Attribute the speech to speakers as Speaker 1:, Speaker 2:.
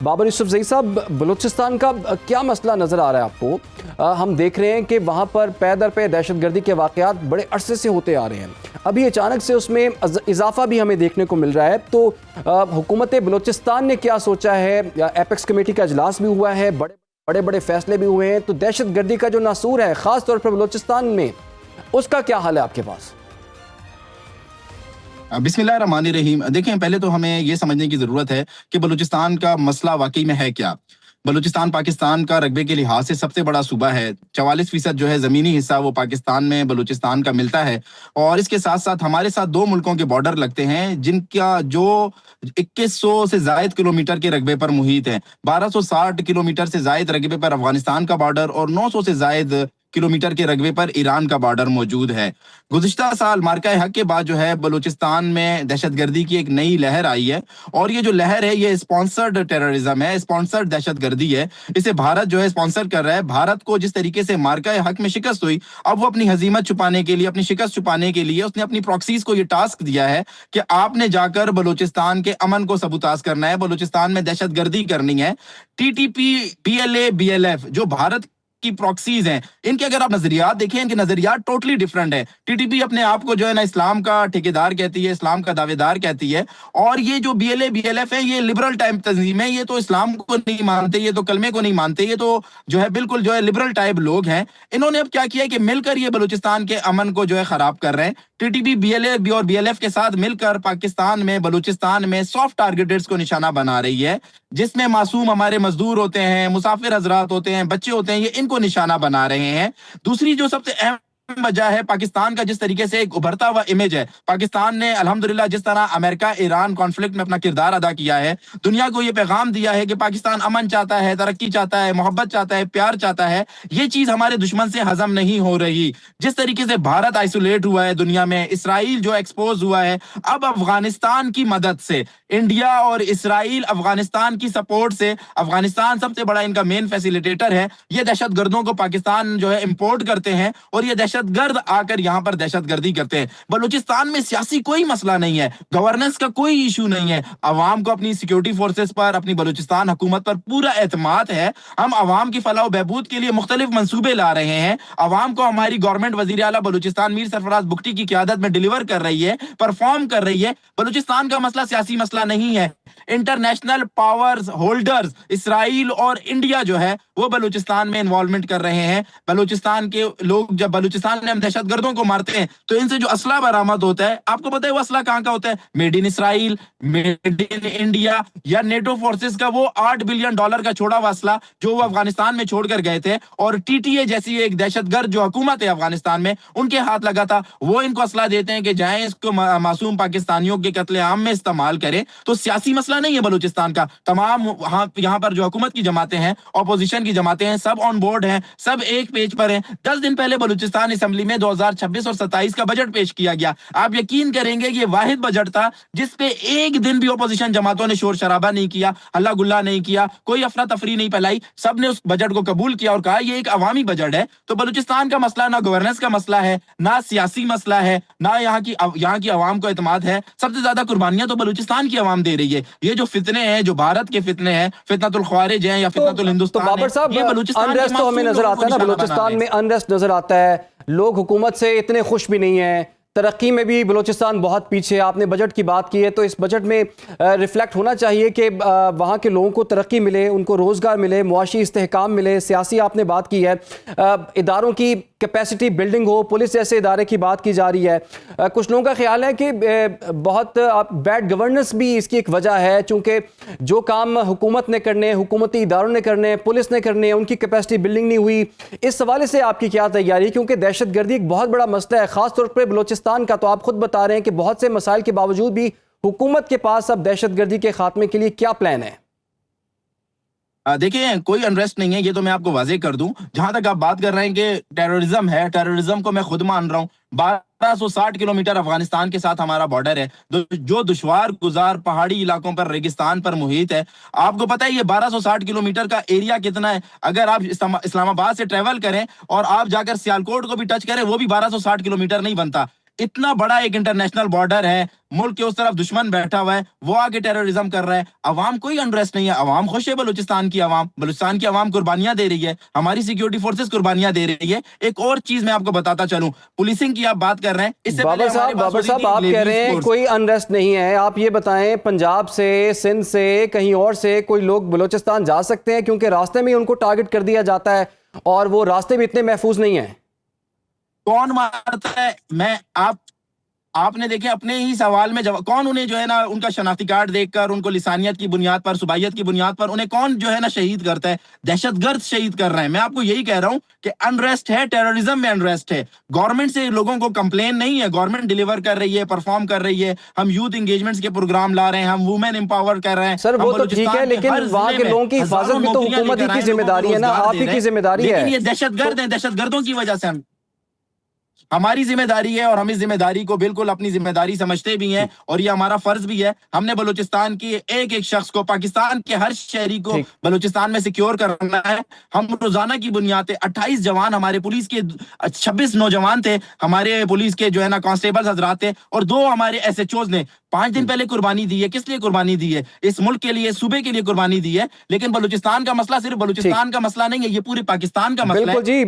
Speaker 1: बाबर यूसुफजई साहब, बलूचिस्तान का क्या मसला नज़र आ रहा है आपको? हम देख रहे हैं कि वहाँ पर पै दर पे दहशतगर्दी के वाक़यात बड़े अरसे से होते आ रहे हैं। अभी अचानक से उसमें इजाफा भी हमें देखने को मिल रहा है। तो हुकूमत बलूचिस्तान ने क्या सोचा है? एपेक्स कमेटी का इजलास भी हुआ है, बड़े बड़े फैसले भी हुए हैं। तो दहशतगर्दी का जो नासूर है ख़ास तौर पर बलूचिस्तान में, उसका क्या हाल है आपके पास?
Speaker 2: बिस्मिल्लाहिर्रहमानिर्रहीम। देखें, पहले तो हमें ये समझने की ज़रूरत है कि बलूचिस्तान का मसला वाकई में है क्या। बलूचिस्तान पाकिस्तान का रकबे के लिहाज से सबसे बड़ा सूबा है। 44% जो है ज़मीनी हिस्सा वो पाकिस्तान में बलूचिस्तान का मिलता है। और इसके साथ साथ हमारे साथ दो मुल्कों के बॉर्डर लगते हैं जिनका जो 2100 से ज़ायद किलोमीटर के रकबे पर मुहित है। 1260 किलोमीटर से ज़ायद रकबे पर अफगानिस्तान का बॉर्डर और 900 से ज़ायद किलोमीटर के रकबे पर ईरान का बॉर्डर मौजूद है। गुज़िश्ता साल मार्का हक के बाद जो है बलूचिस्तान में दहशतगर्दी की एक नई लहर आई है। और ये जो लहर है ये स्पॉन्सर्ड टेररिज्म है, स्पॉन्सर्ड दहशतगर्दी है। इसे भारत जो है स्पॉन्सर कर रहा है। भारत को जिस तरीके से मार्का हक में शिकस्त हुई, अब वो अपनी हजीमत छुपाने के लिए, अपनी शिकस्त छुपाने के लिए उसने अपनी प्रॉक्सीज को ये टास्क दिया है कि आपने जाकर बलूचिस्तान के अमन को सबूताज करना है, बलूचिस्तान में दहशतगर्दी करनी है। टीटीपी, बीएलए, बीएलएफ जो भारत की प्रॉक्सीज हैं, इनके अगर आप नजरियात देखें, इनके नजरियात टोटली डिफरेंट है। टीटीपी अपने आप को जो है ना इस्लाम का ठेकेदार कहती है, इस्लाम का दावेदार कहती है। और ये जो बीएलए बीएलएफ है ये लिबरल टाइप तंजीम है। ये तो इस्लाम को नहीं मानते, ये तो कलमे को नहीं मानते, ये तो जो है बिल्कुल जो है लिबरल टाइप लोग हैं। इन्होंने अब क्या किया कि मिलकर ये बलूचिस्तान के अमन को जो है खराब कर रहे हैं। टीटीपी, बीएलए और बीएलएफ के साथ मिलकर पाकिस्तान में, बलूचिस्तान में सॉफ्ट टारगेटेड्स को निशाना बना रही है, जिसमें मासूम हमारे मजदूर होते हैं, मुसाफिर हजरात होते हैं, बच्चे होते हैं, ये इनको निशाना बना रहे हैं। दूसरी जो सबसे अहम वजह है पाकिस्तान का जिस तरीके से एक उभरता हुआ इमेज है। पाकिस्तान ने अल्हम्दुलिल्लाह जिस तरह अमेरिका ईरान कॉन्फ्लिक्ट में अपना किरदार अदा किया है, दुनिया को ये पैगाम दिया है कि पाकिस्तान अमन चाहता है, तरक्की चाहता है, मोहब्बत चाहता है, प्यार चाहता है। ये चीज हमारे दुश्मन से हजम नहीं हो रही। जिस तरीके से भारत आइसोलेट हुआ है दुनिया में, इसराइल जो एक्सपोज हुआ है, अब अफगानिस्तान की मदद से, इंडिया और इसराइल अफगानिस्तान की सपोर्ट से, अफगानिस्तान सबसे बड़ा इनका मेन फैसिलिटेटर है, ये दहशतगर्दों को पाकिस्तान जो है इंपोर्ट करते हैं और ये दहशतगर्द आकर यहाँ पर दहशतगर्दी करते हैं। बलूचिस्तान में सियासी कोई मसला नहीं है, गवर्नेंस का कोई इशू नहीं है। अवाम को अपनी सिक्योरिटी फोर्सेस पर, अपनी बलूचिस्तान हुकूमत पर पूरा एतमाद है। हम अवाम की फलाह बहबूद के लिए मुख्तलिफ मंसूबे ला रहे हैं। अवाम को हमारी गवर्नमेंट वजीर आला बलूचिस्तान मीर सरफराज बुगटी की क़यादत में डिलीवर कर रही है, परफॉर्म कर रही है। बलूचिस्तान का मसला सियासी मसला नहीं है। इंटरनेशनल पावर्स होल्डर्स इसराइल और इंडिया जो है वो बलूचिस्तान में इन्वॉल्वमेंट कर रहे हैं। बलूचिस्तान के लोग जब बलूचिस्तान में हम दहशतगर्दों को मारते हैं तो इनसे जो असला बरामद होता है, आपको पता है वो असला कहाँ का होता है? Made in Israel, made in India या नेटो फोर्सेस का वो $8 बिलियन का छोड़ा हुआ असला जो वो अफगानिस्तान में छोड़कर गए थे। और टीटीए जैसी एक दहशतगर्द जो हुकूमत है अफगानिस्तान में, उनके हाथ लगा था, वो इनको असला देते हैं कि जाएं इसको मासूम पाकिस्तानियों के कत्लेआम में इस्तेमाल करें। तो सियासी मसला नहीं है बलूचिस्तान का। तमाम यहाँ पर जो हुकूमत की जमातें हैं, ऑपोजिशन की जमातें हैं, सब ऑन बोर्ड हैं, सब एक पेज पर हैं। 10 दिन पहले बलूचिस्तान असेंबली में 2026 और 27 का बजट पेश किया गया। आप यकीन करेंगे ये वाहिद बजट था जिसपे एक दिन भी ऑपोजिशन जमातों ने शोर शराबा नहीं किया, हल्ला गुल्ला नहीं किया, कोई अफरा तफरी नहीं फैलाई। सबने उस बजट को कबूल किया और कहा ये एक अवामी बजट है। तो बलूचिस्तान का मसला ना गवर्नेंस का मसला है, ना सियासी मसला है, ना यहाँ की अवाम को एतमाद है। सबसे ज्यादा कुर्बानियां तो बलूचिस्तान की अवाम दे रही है। ये जो फितने हैं, जो भारत के फितने हैं, फितनतुल ख्वारिज हैं या फितनतुल हिंदुस्तान है,
Speaker 1: बाबर साहब,
Speaker 2: ये बलूचिस्तान
Speaker 1: अनरेस्ट तो हमें नजर आता है ना, बलूचिस्तान में अनरेस्ट नजर आता है। लोग हुकूमत से इतने खुश भी नहीं है, तरक्की में भी बलूचिस्तान बहुत पीछे। आपने बजट की बात की है तो इस बजट में रिफ्लेक्ट होना चाहिए कि वहाँ के लोगों को तरक्की मिले, उनको रोज़गार मिले, मुआशी इस्तेहकाम मिले। सियासी आपने बात की है, इदारों की कैपेसिटी बिल्डिंग हो, पुलिस जैसे इदारे की बात की जा रही है। कुछ लोगों का ख्याल है कि बहुत बैड गवर्नेंस भी इसकी एक वजह है, चूँकि जो काम हुकूमत ने करने, हुकूमती इदारों ने करने, पुलिस ने करने, उनकी कैपेसिटी बिल्डिंग नहीं हुई। इस हवाले से आपकी क्या तैयारी? क्योंकि दहशतगर्दी एक बहुत बड़ा मसला है, ख़ासतौर पर बलूचिस्तान का। तो आप खुद बता रहे हैं कि बहुत से मसाइल के बावजूद भी हुकूमत के पास अब दहशतगर्दी के खात्मे के लिए क्या प्लान है?
Speaker 2: देखिए, कोई अनरेस्ट नहीं है, ये तो मैं आपको वाजे कर दूं। जहां तक आप बात कर रहे हैं कि टेररिज्म है, टेररिज्म को मैं खुद मान रहा हूं। 1260 किलोमीटर अफगानिस्तान के साथ हमारा बॉर्डर है, जो दुश्वार गुजार पहाड़ी इलाकों पर, रेगिस्तान पर मुहित है। आपको पता है ये 1260 किलोमीटर का एरिया कितना है? अगर आप इस्लामाबाद से ट्रेवल करें और आप जाकर सियालकोट को भी टच करें, वो भी 1260 किलोमीटर नहीं बनता। اتنا بڑا ایک انٹرنیشنل بارڈر ہے, ملک کے اس طرف دشمن بیٹھا ہوا ہے, وہ آگے ٹیررزم کر رہا ہے, عوام کوئی انریسٹ نہیں ہے, عوام خوش ہے, بلوچستان کی عوام قربانیاں دے رہی ہے, ہماری سیکیورٹی فورسز قربانیاں دے رہی ہے. ایک اور چیز میں آپ کو بتاتا چلوں, پولیسنگ کی آپ بات کر رہے ہیں, اس سے پہلے
Speaker 1: بابر صاحب آپ کہہ رہے ہیں کوئی انریسٹ نہیں ہے, آپ یہ بتائیں پنجاب سے, سندھ سے, کہیں اور سے کوئی لوگ بلوچستان جا سکتے ہیں کیونکہ راستے میں ان کو ٹارگٹ کر دیا جاتا ہے اور وہ راستے بھی اتنے محفوظ نہیں ہیں؟
Speaker 2: کون مارتا ہے؟ میں آپ نے دیکھیں اپنے ہی سوال میں کون انہیں جو ہے نا ان کا شناختی کارڈ دیکھ کر ان کو لسانیت کی بنیاد پر, صوبائیت کی بنیاد پر انہیں کون جو ہے نا شہید کرتا ہے؟ دہشت گرد شہید کر رہے ہیں. میں آپ کو یہی کہہ رہا ہوں کہ انریسٹ ہے, ٹیررزم میں انریسٹ ہے. گورنمنٹ سے لوگوں کو کمپلین نہیں ہے, گورنمنٹ ڈیلیور کر رہی ہے, پرفارم کر رہی ہے. ہم یوتھ انگیجمنٹس کے پروگرام لا رہے ہیں, ہم وومن امپاور کر رہے ہیں.
Speaker 1: سر وہ تو ٹھیک ہے, لیکن وہاں کے لوگوں کی حفاظت بھی تو حکومت ہی کی ذمہ داری ہے نا, آپ ہی کی ذمہ داری ہے.
Speaker 2: لیکن یہ دہشت گرد ہیں, دہشت گردوں کی وجہ سے ہماری ذمہ داری ہے, اور ہم اس ذمہ داری کو بالکل اپنی ذمہ داری سمجھتے بھی ہیں, اور یہ ہمارا فرض بھی ہے. ہم نے بلوچستان کی ایک ایک شخص کو, پاکستان کے ہر شہری کو بلوچستان میں سیکیور کرنا ہے. ہم روزانہ کی بنیاد پہ 28 جوان ہمارے پولیس کے, 26 نوجوان تھے ہمارے پولیس کے جو ہے نا کانسٹیبلز حضرات تھے, اور 2 ہمارے ایس ایچ اوز نے 5 دن پہلے قربانی دی ہے. کس لیے قربانی دی ہے؟ اس ملک کے لیے, صوبے کے لیے قربانی دی ہے. لیکن بلوچستان کا مسئلہ صرف بلوچستان کا مسئلہ نہیں ہے, یہ پورے پاکستان کا مسئلہ ہے.
Speaker 1: بالکل جی.